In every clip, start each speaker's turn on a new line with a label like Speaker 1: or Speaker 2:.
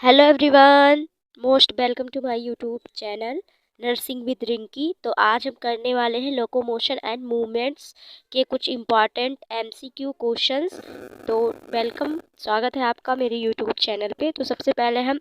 Speaker 1: Hello everyone, most welcome to my YouTube channel nursing with Rinki. तो आज हम करने वाले हैं लोकोमोशन एंड मूवमेंट्स के कुछ इम्पॉर्टेंट एमसीक्यू क्वेश्चंस। तो वेलकम, स्वागत है आपका मेरे यूट्यूब चैनल पे। तो सबसे पहले हम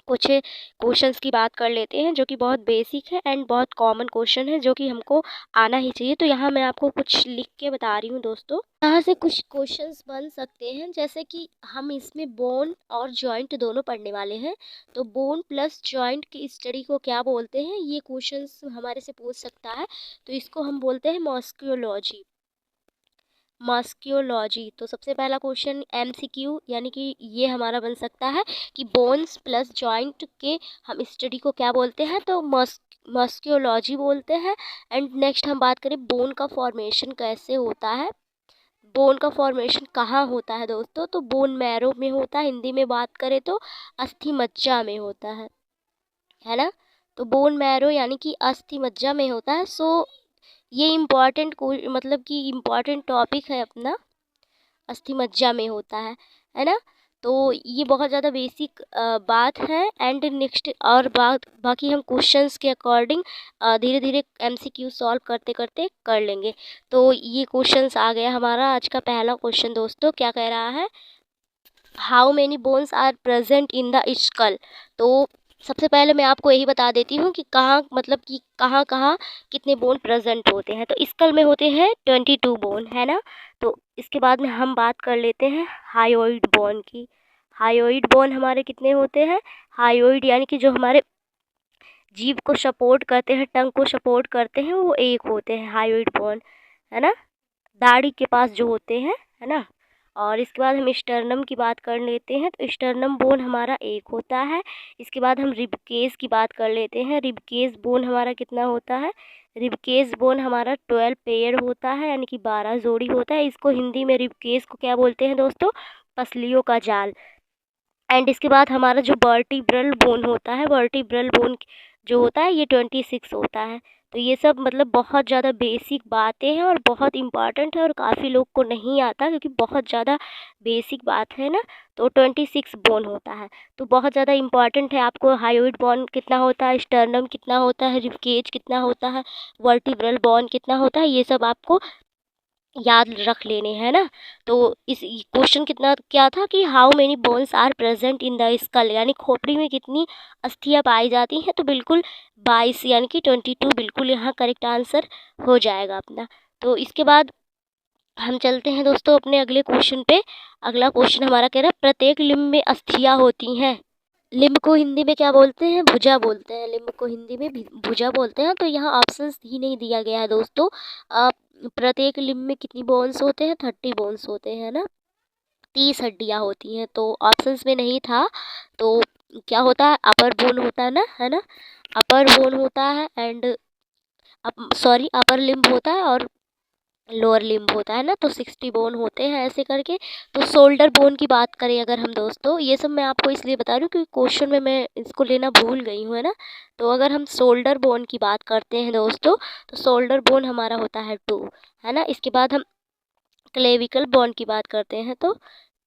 Speaker 1: कुछ क्वेश्चंस की बात कर लेते हैं जो कि बहुत बेसिक है एंड बहुत कॉमन क्वेश्चन है जो कि हमको आना ही चाहिए। तो यहाँ मैं आपको कुछ लिख के बता रही हूँ दोस्तों। यहाँ से कुछ क्वेश्चंस बन सकते हैं, जैसे कि हम इसमें बोन और जॉइंट दोनों पढ़ने वाले हैं। तो बोन प्लस जॉइंट की स्टडी को क्या बोलते हैं, ये क्वेश्चंस हमारे से पूछ सकता है। तो इसको हम बोलते हैं मॉस्क्यूलॉजी। मॉस्क्यूलॉजी। तो सबसे पहला क्वेश्चन एमसीक्यू यानी कि ये हमारा बन सकता है कि बोन्स प्लस जॉइंट के हम स्टडी को क्या बोलते हैं, तो मॉस्क्यूलॉजी बोलते हैं। एंड नेक्स्ट हम बात करें बोन का फॉर्मेशन कैसे होता है। बोन का फॉर्मेशन कहाँ होता है दोस्तों, तो बोन मैरो में होता है। हिंदी में बात करें तो अस्थि मज्जा में होता है ना। तो बोन मैरो यानी कि अस्थि मज्जा में होता है। सो ये इम्पॉर्टेंट मतलब कि इम्पॉर्टेंट टॉपिक है अपना, अस्थि मज्जा में होता है ना। तो ये बहुत ज़्यादा बेसिक बात है। एंड नेक्स्ट और बाकी हम क्वेश्चंस के अकॉर्डिंग धीरे धीरे एमसीक्यू सॉल्व करते करते कर लेंगे। तो ये क्वेश्चंस आ गया हमारा आज का पहला क्वेश्चन दोस्तों। क्या कह रहा है, how many bones are present in the skull. तो सबसे पहले मैं आपको यही बता देती हूँ कि कहाँ मतलब कि कहाँ कहाँ कितने बोन प्रेजेंट होते हैं। तो स्कल में होते हैं 22 बोन, है ना। तो इसके बाद में हम बात कर लेते हैं हायोइड बोन की। हायोइड बोन हमारे कितने होते हैं, हायोइड यानी कि जो हमारे जीभ को सपोर्ट करते हैं, टंग को सपोर्ट करते हैं, वो एक होते हैं हायोइड बोन, है ना। दाढ़ी के पास जो होते हैं, है ना। और इसके बाद हम स्टर्नम की बात कर लेते हैं। तो स्टर्नम बोन हमारा एक होता है। इसके बाद हम रिबकेज की बात कर लेते हैं। रिबकेज बोन हमारा कितना होता है, रिबकेज बोन हमारा 12 पेयर होता है, यानी कि 12 जोड़ी होता है। इसको हिंदी में रिबकेज को क्या बोलते हैं दोस्तों, पसलियों का जाल। एंड इसके बाद हमारा जो वर्टिब्रल बोन होता है, वर्टिब्रल बोन जो होता है ये 26 होता है। तो ये सब मतलब बहुत ज़्यादा बेसिक बातें हैं और बहुत इम्पॉर्टेंट है और काफ़ी लोग को नहीं आता क्योंकि बहुत ज़्यादा बेसिक बात है ना। तो 26 बोन होता है, तो बहुत ज़्यादा इम्पॉर्टेंट है। आपको हायोइड बोन कितना होता है, स्टर्नम कितना होता है, रिबकेज कितना होता है, वर्टिब्रल बोन कितना होता है, ये सब आपको याद रख लेने हैं ना। तो इस क्वेश्चन कितना क्या था कि how many bones are present in the skull, यानी खोपड़ी में कितनी अस्थियां पाई जाती हैं। तो बिल्कुल 22 यानी कि 22 बिल्कुल यहाँ करेक्ट आंसर हो जाएगा अपना। तो इसके बाद हम चलते हैं दोस्तों अपने अगले क्वेश्चन पे। अगला क्वेश्चन हमारा कह रहा है प्रत्येक लिम्ब में अस्थियां होती हैं। लिम्ब को हिंदी में क्या बोलते हैं, भुजा बोलते हैं। लिम्ब को हिंदी में भुजा बोलते हैं। तो यहाँ ऑप्शंस ही नहीं दिया गया है दोस्तों। प्रत्येक लिम्ब में कितनी बोन्स होते हैं, 30 बोन्स होते हैं ना, 30 हड्डियाँ होती हैं। तो ऑप्शंस में नहीं था। तो क्या होता है, अपर बोन होता है ना, है ना। अपर बोन होता है एंड सॉरी अपर लिम्ब होता है और लोअर लिम्ब होता है ना। तो 60 बोन होते हैं ऐसे करके। तो शोल्डर बोन की बात करें अगर हम दोस्तों, ये सब मैं आपको इसलिए बता रही हूँ क्योंकि क्वेश्चन में मैं इसको लेना भूल गई हूँ, है ना। तो अगर हम शोल्डर बोन की बात करते हैं दोस्तों, तो शोल्डर बोन हमारा होता है 2, है ना। इसके बाद हम क्लेविकल बोन की बात करते हैं। तो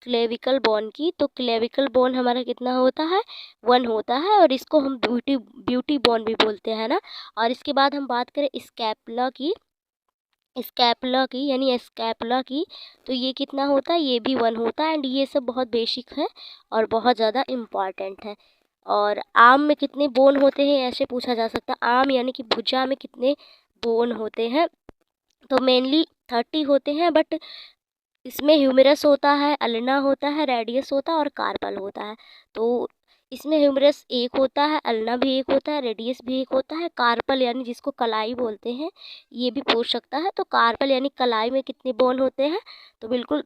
Speaker 1: क्लेविकल बोन की, तो क्लेविकल बोन हमारा कितना होता है, 1 होता है। और इसको हम ब्यूटी ब्यूटी बोन भी बोलते हैं ना। और इसके बाद हम बात करें स्कैपुला की, स्कैपुला की यानी स्कैपुला की, तो ये कितना होता है, ये भी 1 होता है। एंड ये सब बहुत बेसिक है और बहुत ज़्यादा इम्पॉर्टेंट है। और आर्म में कितने बोन होते हैं ऐसे पूछा जा सकता है, आर्म यानी कि भुजा में कितने बोन होते हैं। तो मेनली 30 होते हैं, बट इसमें ह्यूमरस होता है, अल्ना होता है, रेडियस होता है और कार्पल होता है। तो इसमें ह्यूमरस एक होता है, अल्ना भी एक होता है, रेडियस भी एक होता है, कार्पल यानी जिसको कलाई बोलते हैं ये भी पूछ सकता है। तो कार्पल यानी कलाई में कितने बोन होते हैं, तो बिल्कुल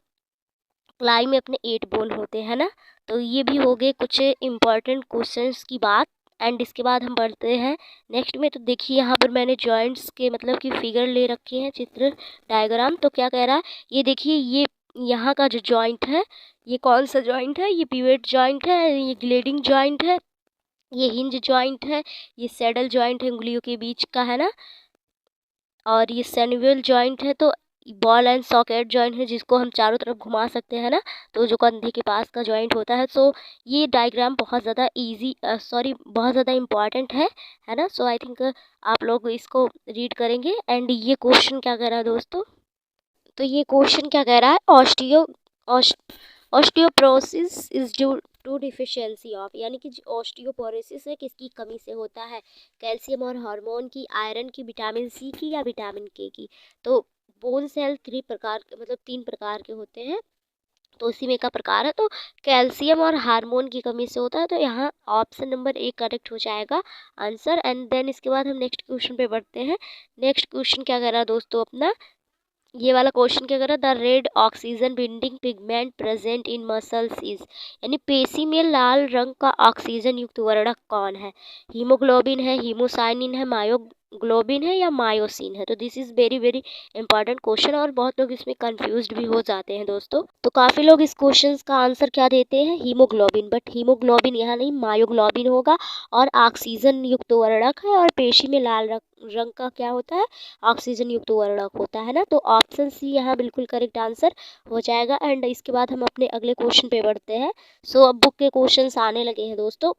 Speaker 1: कलाई में अपने 8 बोन होते हैं ना। तो ये भी हो गए कुछ इम्पॉर्टेंट क्वेश्चंस की बात। एंड इसके बाद हम बढ़ते हैं नेक्स्ट में। तो देखिए यहाँ पर मैंने जॉइंट्स के मतलब कि फिगर ले रखे हैं, चित्र डायग्राम। तो क्या कह रहा है, ये देखिए ये यहाँ का जो जॉइंट है, ये कौन सा जॉइंट है, ये पिवेट जॉइंट है, ये ग्लेडिंग जॉइंट है, ये हिंज जॉइंट है, ये सैडल जॉइंट है उंगलियों के बीच का, है ना। और ये सैनुअल जॉइंट है। तो बॉल एंड सॉकेट जॉइंट है जिसको हम चारों तरफ घुमा सकते हैं ना, तो जो कंधे के पास का जॉइंट होता है। सो ये डायग्राम बहुत ज़्यादा बहुत ज़्यादा इम्पॉर्टेंट है ना। सो आई थिंक आप लोग इसको रीड करेंगे। एंड ये क्वेश्चन क्या कह रहा है दोस्तों, तो ये क्वेश्चन क्या कह रहा है, osteoporosis is due to deficiency of, यानी कि ऑस्टियोपोरोसिस है किसकी कमी से होता है, कैल्शियम और हार्मोन की, आयरन की, विटामिन सी की या विटामिन के की। तो बोन सेल तीन प्रकार के होते हैं, तो उसी में का प्रकार है। तो कैल्शियम और हार्मोन की कमी से होता है, तो यहाँ ऑप्शन नंबर ए करेक्ट हो जाएगा आंसर। एंड देन इसके बाद हम नेक्स्ट क्वेश्चन पे बढ़ते हैं। नेक्स्ट क्वेश्चन क्या कह रहा है दोस्तों अपना, ये वाला क्वेश्चन क्या कर रहा है, the red oxygen binding pigment present in muscles is, यानी पेशी में लाल रंग का ऑक्सीजन युक्त वर्णक कौन है, हीमोग्लोबिन है, हीमोसाइनिन है, मायोग्लोबिन है या मायोसिन है। तो this is very very important question और बहुत लोग इसमें कंफ्यूज्ड भी हो जाते हैं दोस्तों। तो काफ़ी लोग इस क्वेश्चन का आंसर क्या देते हैं, हीमोग्लोबिन, बट हीमोग्लोबिन यहाँ नहीं, मायोग्लोबिन होगा। और ऑक्सीजन युक्त वर्णक है और पेशी में लाल रंग का क्या होता है, ऑक्सीजन युक्त वर्णक होता है ना। तो ऑप्शन सी यहाँ बिल्कुल करेक्ट आंसर हो जाएगा। एंड इसके बाद हम अपने अगले क्वेश्चन पे बढ़ते हैं। सो अब बुक के क्वेश्चंस आने लगे हैं दोस्तों।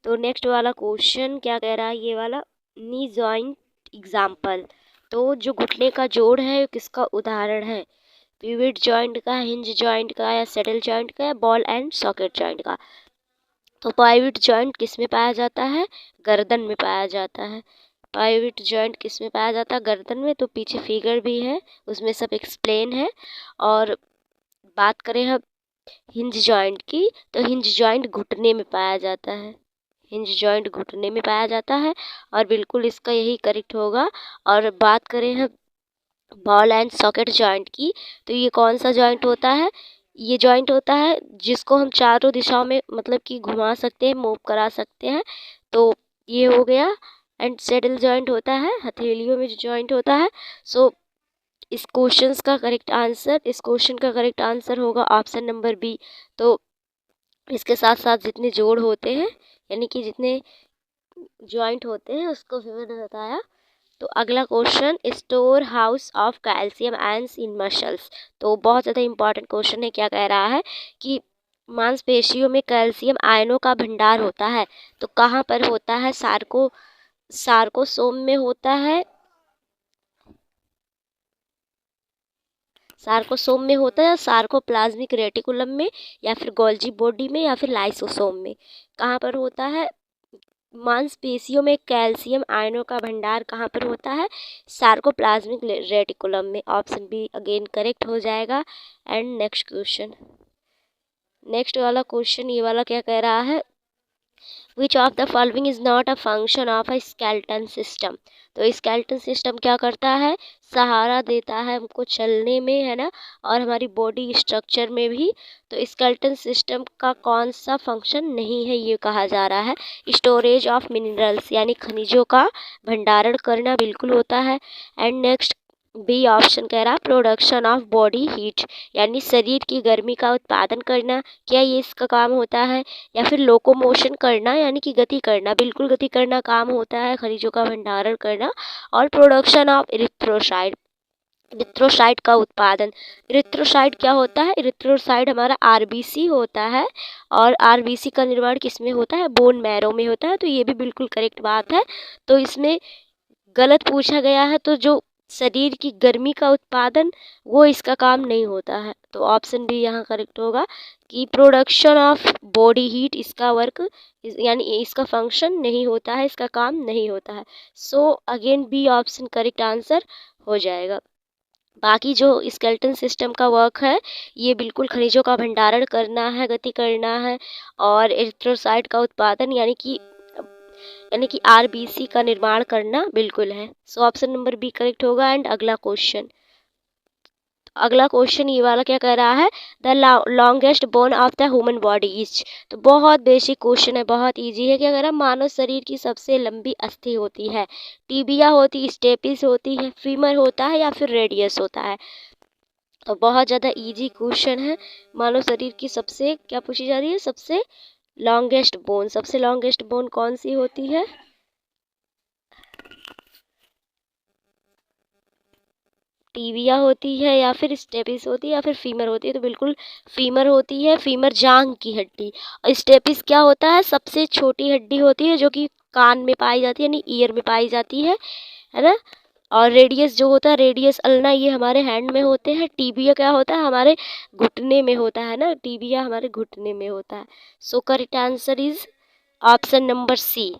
Speaker 1: तो नेक्स्ट वाला क्वेश्चन क्या कह रहा है, ये वाला, नी जॉइंट एग्जाम्पल, तो जो घुटने का जोड़ है किसका उदाहरण है, पिवट जॉइंट का, हिंज जॉइंट का या सेटल जॉइंट का या बॉल एंड सॉकेट जॉइंट का। तो पाइवट जॉइंट किस में पाया जाता है, गर्दन में पाया जाता है। पाइवट जॉइंट किस में पाया जाता है, गर्दन में। तो पीछे फिगर भी है, उसमें सब एक्सप्लेन है। और बात करें हम हिंज जॉइंट की, तो हिंज जॉइंट घुटने में पाया जाता है, हिंज जॉइंट घुटने में पाया जाता है और बिल्कुल इसका यही करेक्ट होगा। और बात करें हम बॉल एंड सॉकेट जॉइंट की, तो ये कौन सा जॉइंट होता है, ये जॉइंट होता है जिसको हम चारों दिशाओं में मतलब कि घुमा सकते हैं, मूव करा सकते हैं। तो ये हो गया। एंड सेडल जॉइंट होता है हथेलियों में जो जॉइंट होता है। सो इस क्वेश्चन का करेक्ट आंसर होगा ऑप्शन नंबर बी। तो इसके साथ साथ जितने जोड़ होते हैं यानी कि जितने जॉइंट होते हैं उसको भी मैंने बताया। तो अगला question, store house of calcium ions in muscles, तो बहुत ज़्यादा इंपॉर्टेंट क्वेश्चन है। क्या कह रहा है कि मांसपेशियों में कैल्शियम आयनों का भंडार होता है, तो कहाँ पर होता है, सार्कोसोम में होता है, सार्कोसोम में होता है, सार्कोप्लाज्मिक रेटिकुलम में, या फिर गोल्जी बॉडी में, या फिर लाइसोसोम में। कहाँ पर होता है, मांसपेशियों में कैल्शियम आयनों का भंडार कहाँ पर होता है, सार्कोप्लाज्मिक रेटिकुलम में। ऑप्शन बी अगेन करेक्ट हो जाएगा। एंड नेक्स्ट वाला क्वेश्चन, ये वाला क्या कह रहा है, which of the following is not a function of a skeleton system. तो स्केलेटन सिस्टम क्या करता है, सहारा देता है हमको चलने में, है ना, और हमारी बॉडी स्ट्रक्चर में भी। तो स्केलेटन सिस्टम का कौन सा फंक्शन नहीं है, ये कहा जा रहा है, स्टोरेज ऑफ मिनरल्स, यानी खनिजों का भंडारण करना बिल्कुल होता है। एंड नेक्स्ट बी ऑप्शन कह रहा है प्रोडक्शन ऑफ बॉडी हीट, यानी शरीर की गर्मी का उत्पादन करना, क्या ये इसका काम होता है। या फिर लोकोमोशन करना, यानी कि गति करना, बिल्कुल गति करना काम होता है, खनिजों का भंडारण करना। और प्रोडक्शन ऑफ इरिथ्रोसाइड, इरिथ्रोसाइड का उत्पादन। इरिथ्रोसाइड क्या होता है, इरिथ्रोसाइड हमारा आरबीसी होता है, और आरबीसी का निर्माण किस में होता है, बोन मैरो में होता है। तो ये भी बिल्कुल करेक्ट बात है। तो इसमें गलत पूछा गया है, तो जो शरीर की गर्मी का उत्पादन वो इसका काम नहीं होता है। तो ऑप्शन बी यहाँ करेक्ट होगा कि प्रोडक्शन ऑफ बॉडी हीट इसका वर्क यानी इसका फंक्शन नहीं होता है, इसका काम नहीं होता है। So again B option correct answer हो जाएगा। बाकी जो स्केलेटन सिस्टम का वर्क है ये बिल्कुल खनिजों का भंडारण करना है, गति करना है, और एरिथ्रोसाइट का उत्पादन यानी कि आरबीसी का निर्माण करना बिल्कुल है। So option number B correct होगा। एंड अगला क्वेश्चन ये वाला क्या कह रहा है, the longest bone of the human body is. तो बहुत बेसिक क्वेश्चन है, बहुत इजी है। क्या कह रहा है, मानव शरीर की सबसे लंबी अस्थि होती है, टीबिया होती, स्टेपिस होती है, फीमर होता है या फिर रेडियस होता है। तो बहुत ज़्यादा इजी क्वेश्चन है। मानव शरीर की सबसे क्या पूछी जा रही है, सबसे लॉन्गेस्ट बोन कौन सी होती है, टीबिया होती है या फिर स्टेपिस होती है या फिर फीमर होती है, तो बिल्कुल फीमर होती है। फीमर जांघ की हड्डी। और स्टेपिस क्या होता है, सबसे छोटी हड्डी होती है जो कि कान में पाई जाती है, यानी ईयर में पाई जाती है ना। और रेडियस जो होता है, रेडियस अल्ना, ये हमारे हैंड में होते हैं। टीबिया क्या होता है, हमारे घुटने में होता है ना, टीबिया हमारे घुटने में होता है। So correct answer is option number C,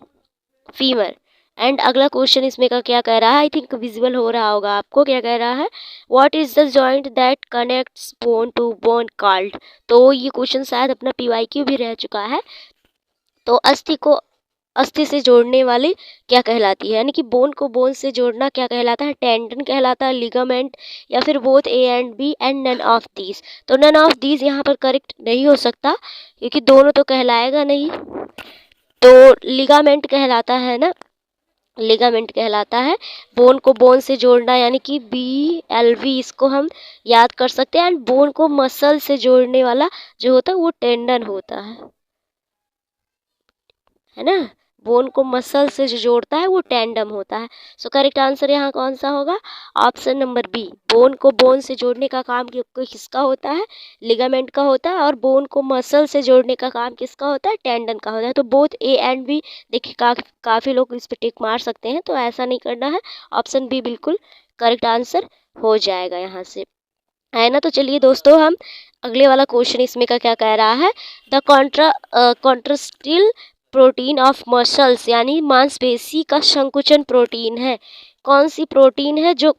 Speaker 1: femur. And अगला क्वेश्चन इसमें का क्या कह रहा है, आई थिंक विजुअल हो रहा होगा आपको, क्या कह रहा है, what is the joint that connects bone to bone called. तो ये क्वेश्चन शायद अपना पीवाईक्यू भी रह चुका है। तो अस्थि को अस्थि से जोड़ने वाली क्या कहलाती है, यानी कि बोन को बोन से जोड़ना क्या कहलाता है, टेंडन कहलाता है, लिगामेंट, या फिर both A and B and none of these. तो नन ऑफ दीज यहाँ पर करेक्ट नहीं हो सकता, क्योंकि दोनों तो कहलाएगा नहीं। तो लिगामेंट कहलाता है ना, लिगामेंट कहलाता है। बोन को बोन से जोड़ना, यानी कि BLV, इसको हम याद कर सकते हैं। एंड बोन को मसल से जोड़ने वाला जो होता है वो टेंडन होता है ना। बोन को मसल से जो जोड़ता है वो टेंडम होता है। सो करेक्ट आंसर यहाँ कौन सा होगा, ऑप्शन नंबर बी। बोन को बोन से जोड़ने का काम किसका होता है, लिगामेंट का होता है। और बोन को मसल से जोड़ने का काम किसका होता है, टेंडन का होता है। तो बोथ ए एंड बी, देखिए काफ़ी लोग इस पर टिक मार सकते हैं, तो ऐसा नहीं करना है। ऑप्शन बी बिल्कुल करेक्ट आंसर हो जाएगा यहाँ से, है ना। तो चलिए दोस्तों, हम अगले वाला क्वेश्चन इसमें का क्या कह रहा है, द कॉन्ट्रास्टिल प्रोटीन ऑफ मसल्स, यानी मांसपेशी का संकुचन प्रोटीन है। कौन सी प्रोटीन है जो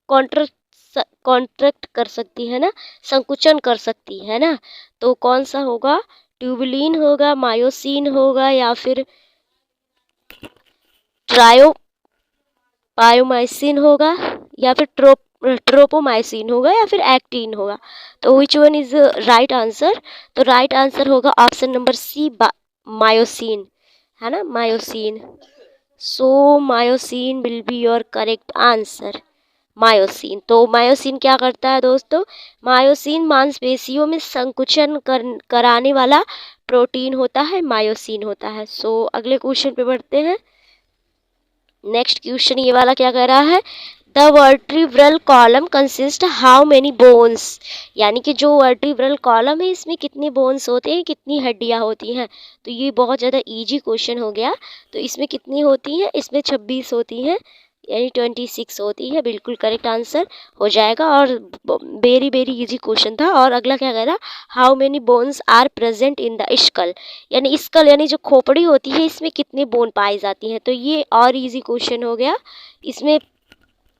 Speaker 1: कॉन्ट्रैक्ट कर सकती है ना, संकुचन कर सकती है ना। तो कौन सा होगा, ट्यूबुलिन होगा, मायोसिन होगा, या फिर ट्रायोपायोमाइसिन होगा, या फिर ट्रोपोमाइसिन होगा, या फिर एक्टिन होगा। तो which one is right answer. तो राइट आंसर होगा ऑप्शन नंबर सी, मायोसिन, है ना, myosin. So myosin will be your correct answer, myosin. तो मायोसिन क्या करता है दोस्तों, मायोसिन मांसपेशियों में संकुचन कराने वाला प्रोटीन होता है, मायोसिन होता है। सो अगले क्वेश्चन पे बढ़ते हैं। नेक्स्ट क्वेश्चन ये वाला क्या कह रहा है, the vertebral column consist how many bones, यानी कि जो वर्टिब्रल कॉलम है इसमें कितने बोन्स होते हैं, कितनी हड्डियां होती हैं। तो ये बहुत ज़्यादा इजी क्वेश्चन हो गया। तो इसमें कितनी होती हैं, इसमें 26 होती हैं, यानी 26 होती है, बिल्कुल करेक्ट आंसर हो जाएगा। और वेरी वेरी इजी क्वेश्चन था। और अगला क्या कह रहा, how many bones are present in the skull, यानी स्कल यानी जो खोपड़ी होती है इसमें कितने बोन पाई जाती हैं। तो ये और इजी क्वेश्चन हो गया। इसमें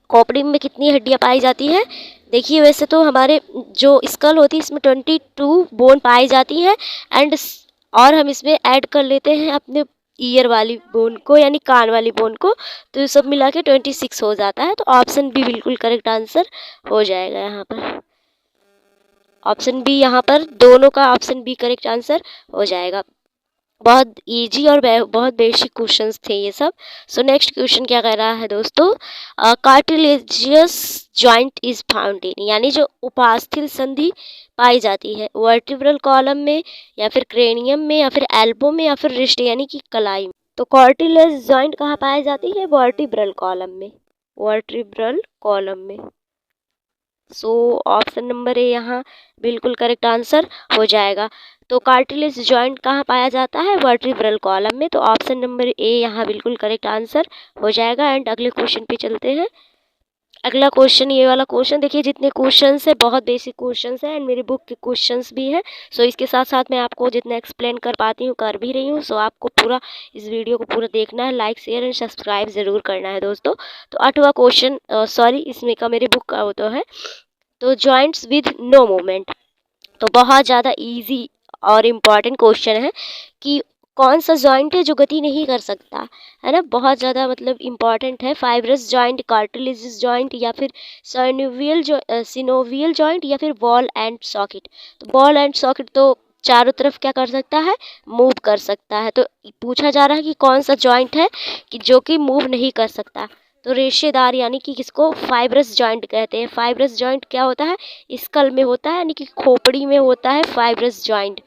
Speaker 1: खोपड़ी में कितनी हड्डियां पाई जाती हैं, देखिए वैसे तो हमारे जो स्कल होती है इसमें 22 बोन पाई जाती हैं। एंड और हम इसमें ऐड कर लेते हैं अपने ईयर वाली बोन को, यानी कान वाली बोन को, तो सब मिला के 26 हो जाता है। तो ऑप्शन बी बिल्कुल करेक्ट आंसर हो जाएगा यहाँ पर। ऑप्शन बी, यहाँ पर दोनों का ऑप्शन बी करेक्ट आंसर हो जाएगा। बहुत इजी और बहुत बेसिक क्वेश्चंस थे ये सब। सो नेक्स्ट क्वेश्चन क्या कह रहा है दोस्तों, cartilaginous joint is found in, यानी जो उपास्थि संधि पाई जाती है वर्टिब्रल कॉलम में, या फिर क्रेनियम में, या फिर एल्बो में, या फिर रिस्ट यानी कि कलाई में। तो कार्टिलेज जॉइंट कहाँ पाई जाती है, वर्टिब्रल कॉलम में, वर्टिब्रल कॉलम में। सो ऑप्शन नंबर ए यहाँ बिल्कुल करेक्ट आंसर हो जाएगा। तो कार्टिलेज जॉइंट कहाँ पाया जाता है, वर्टिब्रल कॉलम में। तो ऑप्शन नंबर ए यहाँ बिल्कुल करेक्ट आंसर हो जाएगा। एंड अगले क्वेश्चन पे चलते हैं। अगला क्वेश्चन, ये वाला क्वेश्चन देखिए, जितने क्वेश्चंस है बहुत बेसिक क्वेश्चंस हैं, एंड मेरी बुक के क्वेश्चंस भी हैं। सो इसके साथ साथ मैं आपको जितना एक्सप्लेन कर पाती हूँ कर भी रही हूँ। सो आपको पूरा इस वीडियो को पूरा देखना है, लाइक शेयर एंड सब्सक्राइब ज़रूर करना है दोस्तों। तो 8वां क्वेश्चन, सॉरी इसमें का मेरे बुक का वो तो है, तो जॉइंट्स विद नो मूवमेंट। तो बहुत ज़्यादा इजी और इम्पॉर्टेंट क्वेश्चन है कि कौन सा जॉइंट है जो गति नहीं कर सकता, है ना, बहुत ज़्यादा मतलब इम्पॉर्टेंट है। फाइब्रस जॉइंट, कार्टिलेजियस जॉइंट, या फिर सिनोवियल जॉइंट, या फिर बॉल एंड सॉकेट। तो बॉल एंड सॉकेट तो चारों तरफ क्या कर सकता है, मूव कर सकता है। तो पूछा जा रहा है कि कौन सा जॉइंट है कि जो कि मूव नहीं कर सकता। तो रेशेदार, यानी कि किसको फाइब्रस जॉइंट कहते हैं। फाइब्रस जॉइंट क्या होता है, स्कल में होता है, यानी कि खोपड़ी में होता है fibrous joint.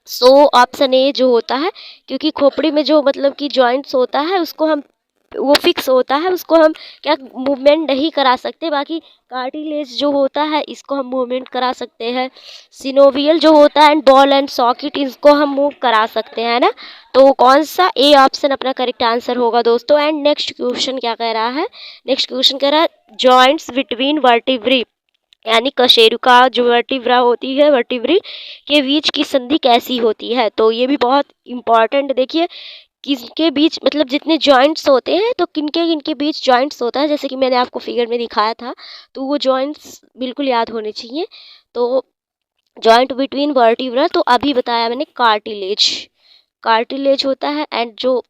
Speaker 1: So option A जो होता है, क्योंकि खोपड़ी में जो मतलब कि जॉइंट्स होता है उसको हम वो फिक्स होता है, उसको हम क्या मूवमेंट नहीं करा सकते। बाकी कार्टिलेज जो होता है इसको हम मूवमेंट करा सकते हैं। सिनोवियल जो होता है एंड बॉल एंड सॉकेट इसको हम मूव करा सकते हैं ना। तो कौन सा ए ऑप्शन अपना करेक्ट आंसर होगा दोस्तों। एंड नेक्स्ट क्वेश्चन क्या कह रहा है, नेक्स्ट क्वेश्चन कह रहा है जॉइंट्स बिटवीन वर्टिब्री यानी कशेरुका जो वर्टिब्रा होती है, वर्टिब्री के बीच की संधि कैसी होती है। तो ये भी बहुत इंपॉर्टेंट, देखिए किसके बीच मतलब जितने जॉइंट्स होते हैं तो किनके किनके बीच जॉइंट्स होता है, जैसे कि मैंने आपको फिगर में दिखाया था। तो वो जॉइंट्स बिल्कुल याद होने चाहिए। तो जॉइंट बिटवीन वर्टिब्रा तो अभी बताया मैंने कार्टिलेज, कार्टिलेज होता है। एंड जो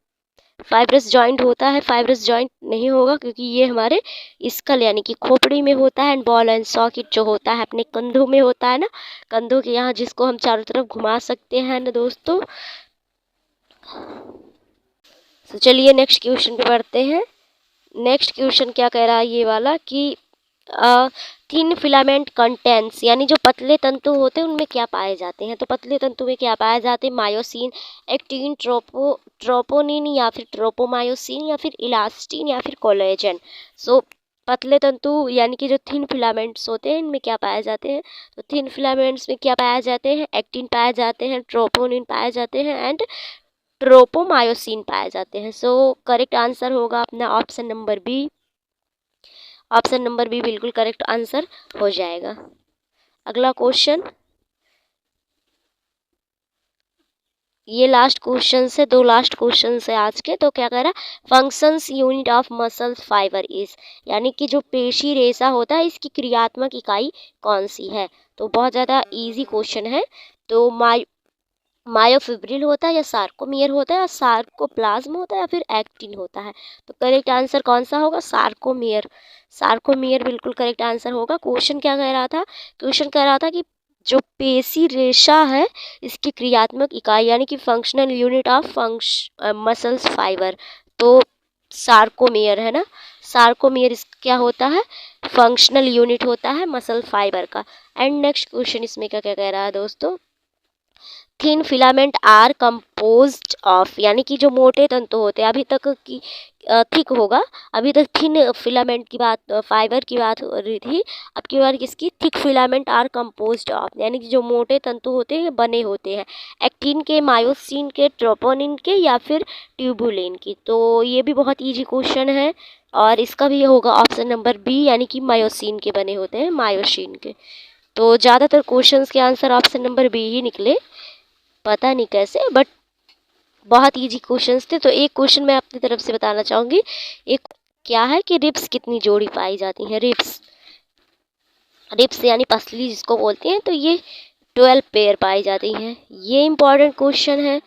Speaker 1: फाइब्रस जॉइंट होता है, फाइब्रस जॉइंट नहीं होगा क्योंकि ये हमारे स्कल यानी कि खोपड़ी में होता है। एंड बॉल एंड सॉकेट जो होता है अपने कंधों में होता है ना, कंधों के यहाँ जिसको हम चारों तरफ घुमा सकते हैं ना दोस्तों। तो चलिए नेक्स्ट क्वेश्चन पे बढ़ते हैं। नेक्स्ट क्वेश्चन क्या कह रहा है ये वाला कि थिन फिलामेंट कंटेंट्स यानी जो पतले तंतु होते हैं उनमें क्या पाए जाते हैं। तो पतले तंतु में क्या पाए जाते हैं, मायोसिन, एक्टिन, ट्रोपोनिन या फिर ट्रोपोमायोसिन या फिर इलास्टिन या फिर कोलेजन। सो पतले तंतु यानी कि जो थिन फिलामेंट्स होते हैं इनमें क्या पाए जाते हैं। तो थिन फिलामेंट्स में क्या पाए जाते हैं, एक्टिन पाए जाते हैं, ट्रोपोनिन पाए जाते हैं एंड ट्रोपोमायोसिन पाए जाते हैं। सो करेक्ट आंसर होगा अपना option number B. Option number B बिल्कुल करेक्ट आंसर हो जाएगा। अगला क्वेश्चन, ये लास्ट क्वेश्चन से, दो लास्ट क्वेश्चन से आज के। तो क्या कह रहा है, functions unit of muscles fibre is यानी कि जो पेशी रेशा होता है इसकी क्रियात्मक इकाई कौन सी है। तो बहुत ज़्यादा इजी क्वेश्चन है। तो मायोफिब्रिल होता है या सार्कोमियर होता है या सार्कोप्लाज्म होता है या फिर एक्टिन होता है। तो करेक्ट आंसर कौन सा होगा, सार्कोमियर। सार्कोमियर बिल्कुल करेक्ट आंसर होगा। क्वेश्चन क्या कह रहा था, क्वेश्चन कह रहा था कि जो पेशी रेशा है इसकी क्रियात्मक इकाई यानी कि functional unit of muscles fibre, तो सार्कोमियर है ना। सार्कोमियर क्या होता है, फंक्शनल यूनिट होता है मसल फाइबर का। एंड नेक्स्ट क्वेश्चन इसमें क्या क्या कह रहा है दोस्तों, thin filament are composed of यानी कि जो मोटे तंतु होते हैं, अभी तक की थिक होगा, अभी तक थिन फिलामेंट की बात, फाइबर की बात हो रही थी। अब की बार किसकी, thick filament are composed of यानी कि जो मोटे तंतु होते हैं बने होते हैं एक्टिन के, मायोसिन के, ट्रोपोनिन के या फिर ट्यूबुलिन की। तो ये भी बहुत ईजी क्वेश्चन है और इसका भी होगा ऑप्शन नंबर बी यानी कि मायोसिन के बने होते हैं, मायोसिन के। तो ज़्यादातर क्वेश्चंस के आंसर ऑप्शन नंबर बी ही निकले, पता नहीं कैसे, बट बहुत इजी क्वेश्चंस थे। तो एक क्वेश्चन मैं अपनी तरफ से बताना चाहूँगी। एक क्या है कि रिब्स कितनी जोड़ी पाई जाती हैं, रिब्स, रिब्स यानी पसली जिसको बोलते हैं, तो ये 12 पेयर पाई जाती हैं। ये इंपॉर्टेंट क्वेश्चन है।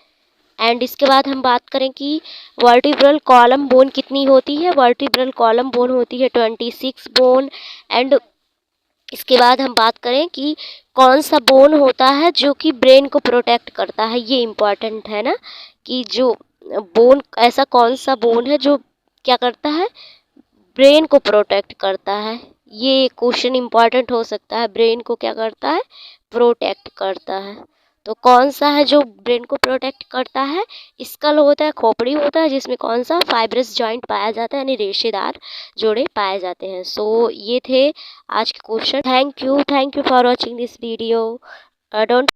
Speaker 1: एंड इसके बाद हम बात करें कि वर्टिब्रल कॉलम बोन कितनी होती है। वर्टिब्रल कॉलम बोन होती है 26 बोन। एंड इसके बाद हम बात करें कि कौन सा बोन होता है जो कि ब्रेन को प्रोटेक्ट करता है। ये इम्पॉर्टेंट है ना कि जो बोन, ऐसा कौन सा बोन है जो क्या करता है, ब्रेन को प्रोटेक्ट करता है। ये क्वेश्चन इम्पॉर्टेंट हो सकता है, ब्रेन को क्या करता है, प्रोटेक्ट करता है। तो कौन सा है जो ब्रेन को प्रोटेक्ट करता है, स्कल होता है, खोपड़ी होता है जिसमें कौन सा फाइब्रस जॉइंट पाया जाता है यानी रेशेदार जोड़े पाए जाते हैं। सो ये थे आज के question. Thank you for watching this video. Don't